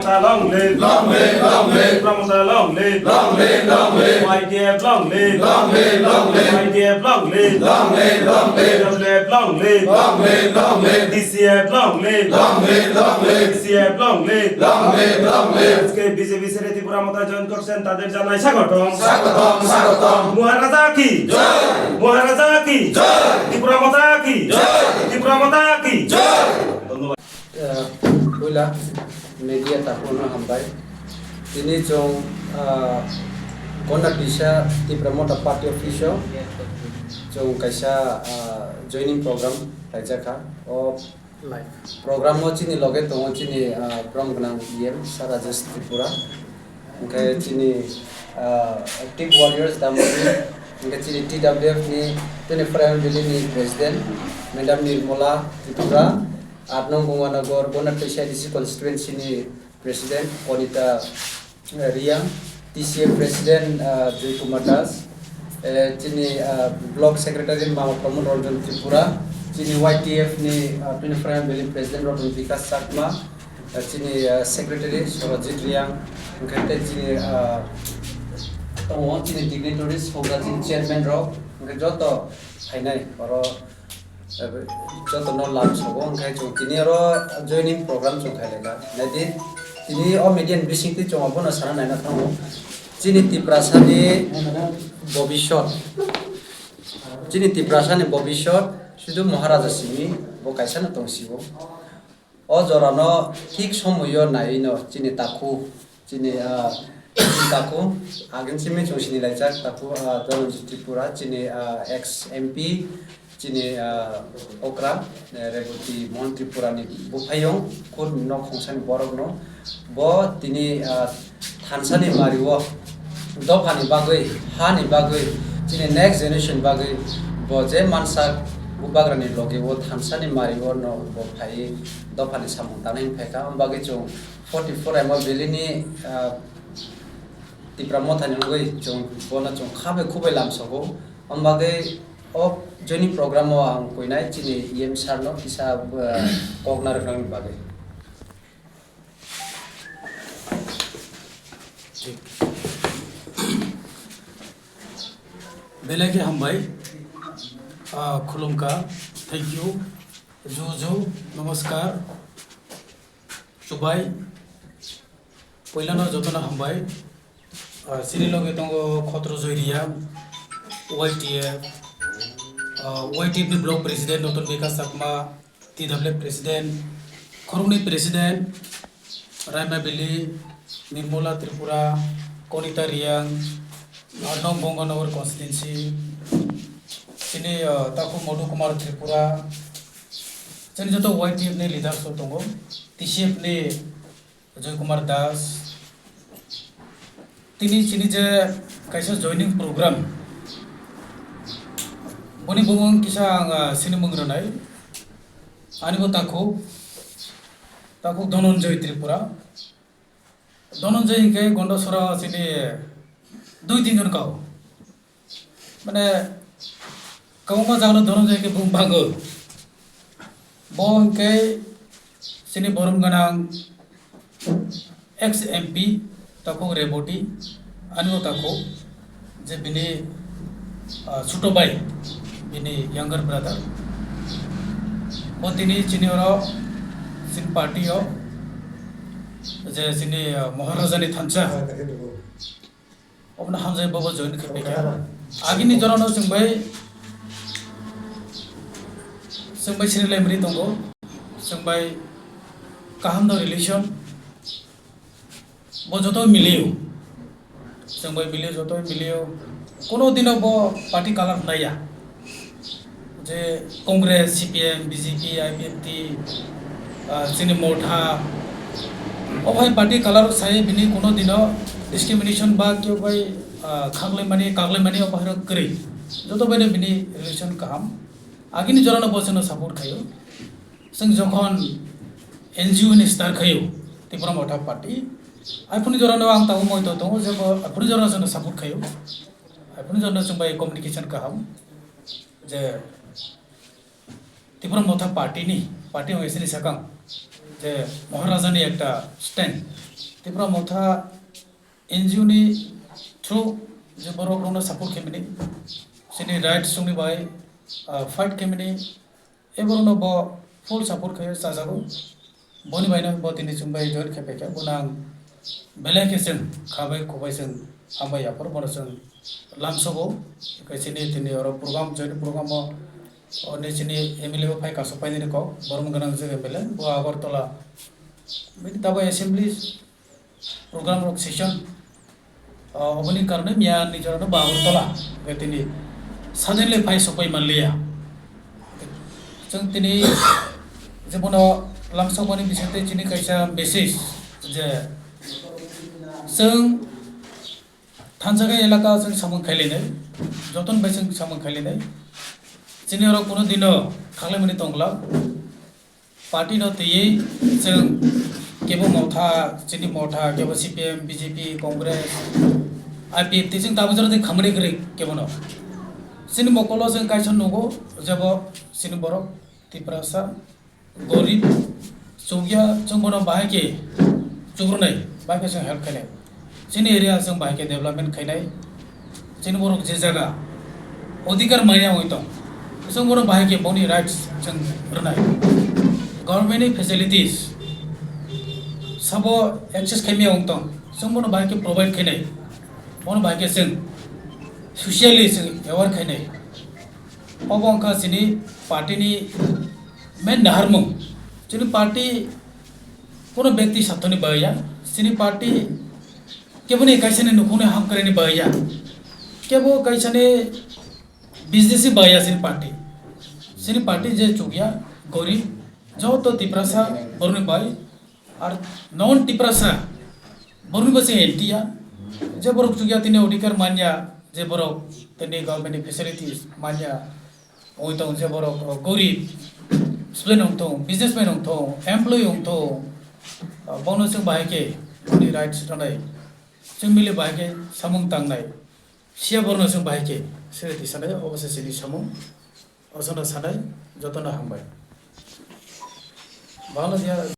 Long live, long live, long live, Promoter, long live, long live, long live, YDF, long live, long live, long live, YDF, long live, long live, long live, WF, long live, long live, long live, DCF, long live, long live, long live, DCF, long live, long live, long live। আজকে BJP ছেড়ে ত্রিপুরা মতা join করছেন তাদের জানাই স্বাগতম স্বাগতম, স্বাগতম। মহারাজা কি জয়, মহারাজা কি জয়, ত্রিপুরা মতা কি জয়, ত্রিপুরা মতা কি জয়। ধন্যবাদ। Pula media tapuno hambai ini jong kondak bisa di promote party official jong kaisa joining program ajaka o program mo chini loge to chini program yem sara just tripura ke chini active warriors damoni ke chini TWF ni tene prime village ni president madam Nirmala Tripura 8 nong Bunganagar Bonat PCIDC constituency ni president Konita Riang TCF president Joy Kumar Das chini block secretary Mama Pramod Roljon Tripura chini YTF ni Piniframe Valley president Roton Vikas Sakma chini secretary Sorajit Riang ngate chini tong chini dignitaries hoga chini chairman ro joto hainai oro joto no lam sogo ngai chung tini ro joining program chung khailega nadi tini o median bising ti chung abono sana naina thango chini tiprasani bobishot chini tiprasani bobishot শুধু মহারাজা Simi bo kaisa na tongsibo o jorano thik somoyo naino chini taku chini taku agen simi chungsini laijak taku Dhananjay Tripura chini ex MP chini okra reboti Mon Tripura ni bufayong kur no khongsan borok no bo tini thansani mariwo dofani bagoi hani bagoi chini next generation bagoi bo je mansa ubagrani loge wo thansani mariwo no bo phai dofani samung tanai pheka ambage chung 44 mm belini tipramothani logoi chung bona chung khabe khubai lamsogo ambage o joining program o ang koinai chini em sarno kisa kognar rang bage बेलाके हम भाई खुलुम का thank you जो नमस्कार सुबाई पहिला न जतना हम भाई सिनी लगे तंगो खतरो जइरिया YTF नि ब्लॉक प्रेसिडेंट नतन विकास सकमा TWF प्रेसिडेंट खरुनी प्रेसिडेंट रायमा बेली निर्मला त्रिपुरा कोनिता रियांग नौ गंगानगर कॉन्स्टिट्यूंसी चीनी ताकू मधु कुमार त्रिपुरा चीनी जो YTF ने लीडर सो तंगो TCF ने जय कुमार दास तिनी चीनी जे कैसा जॉइनिंग प्रोग्राम बनी बुंग किसा सिनी मंगरनाय आनिबो ताकू धनंजय त्रिपुरा धनंजय के गंडसरा चीनी 2-3 जन काओ माने कौमा जानो धनंजय के बुम भागो बों के सिनी बरम गनां एक्स MP ताको रेबोटी आनिबो ताको जे बिनी छोटो भाई बिनी यंगर ब्रदर बोतिनी चिनिरो सिन पार्टी हो जे सिनी महाराजानी थांचा अपना हमजे बाबा जॉइन करबेका आगिनि जरानो जोंबाय सिरिलाइमरि दंगो जोंबाय काहाम द रिलेशन बो जतो मिलियो जोंबाय मिलियो जतो मिलियो कोनो दिनो बो पार्टी कालार नाया जे कांग्रेस CPM BJP IPMT सिनि मोठा अभाय पार्टी कालार साय बिनि कोनो दिनो डिस्क्रिमिनेशन बा क्यों भाई कागले मानी अपाहर करी जो तो बने बिनी रिलेशन काम आगे नि जरानो बसनो सपोर्ट खायो संग जखन NGO नि स्टार खायो त्रिपुरा मोठा पार्टी आइफोन जरानो आं ताउ मय तो दङ जब आइफोन जरानो जनो सपोर्ट खायो आइफोन जरानो जों बाय कम्युनिकेशन काम जे त्रिपुरा मोठा पार्टी हो एसनि साकां जे महाराजानि एकटा स्टैंड त्रिपुरा मौथा NGO नि थ्रु जे बर'फोरनो सापर्ट केम्पनि सिनि राइट्स जोंनि बाय फाइट केम्पनि एबरनो ब फुल सापर्ट खायो साजागो बनि बायना ब दिनै जों बाय जइन खेपेका बुनां बेलेके जों खाबाय खबाय जों हामबाय आफोर बनो जों लामसबो कैसिनि दिनै अर प्रग्राम जइन प्रग्राम निसिनि MLA फाइ कासो फाइनि को बरम गनां जों MLA ब आगरतला बिदि दाबो एसेम्बली प्रोग्राम रक सेशन अबनि कारणे मिया निजरनो बागरतला दिनै सडनली फाइ सफाइ मानलिया जों दिनै जेबनो लामसबनि बिसयते दिनै कैसा मेसेज जे जों थानजागा एलाका जों सामन खाइलिनाय जतन बाय जों सामन खाइलिनाय जोंनि अर कोनो दिनो खालामनि दंला पार्टी न तयै जों केबो मौथा जोंनि मौथा केबो CPM BJP कांग्रेस IPFT जों दाबो जर खामानि गरे केबो न जोंनि मकल जों काइसन नगो जब जोंनि बर' त्रिपुरासा गरिब जौगिया जों बनो बाहायके जुग्रनाय बाहायके जों हेल्प खायनाय जोंनि एरिया जों बाहायके डेभलपमेन्ट खायनाय जोंनि बर' जे जायगा अधिकार मानिया होय दं जों बर' बाहायके बनि राइट्स जों रोनाय गभर्नमेन्टनि फेसिलिटिस सबो एक्सेस खायमिया हों दं जों बर' बाहायके प्रोवाइड खायनाय बनो बाहायके जों ससियली जों एवार खायनाय अबंका जोंनि पार्टीनि मेन नाहारमुं जोंनि पार्टी कोनो व्यक्ति साथनि बाया जोंनि पार्टी केबोनि कैसने नुखौने हाम करेनि बाया केबो कैसने बिजनेस बाया जोंनि पार्टी जे चुगिया गरीब जो तो त्रिपुरासा बरनि बाय और नॉन त्रिपुरासा बरनि बसे एंटिया जे बरक चुगिया तिने अधिकार मान्या जे बरक तिने गवर्नमेंट फेसिलिटीज मान्या ओइ तो जे बरक गरीब स्टूडेंट हों तो बिजनेसमैन हों तो एम्प्लॉय हों तो बनो जों बाहायके बनि राइट्स रनाय जों मिले बाहायके सामुं तांनाय सिया बरनो जों बाहायके सेरेति सानाय अबसे सिनि सामुं असना सानाय जतन हांबाय बाला दिया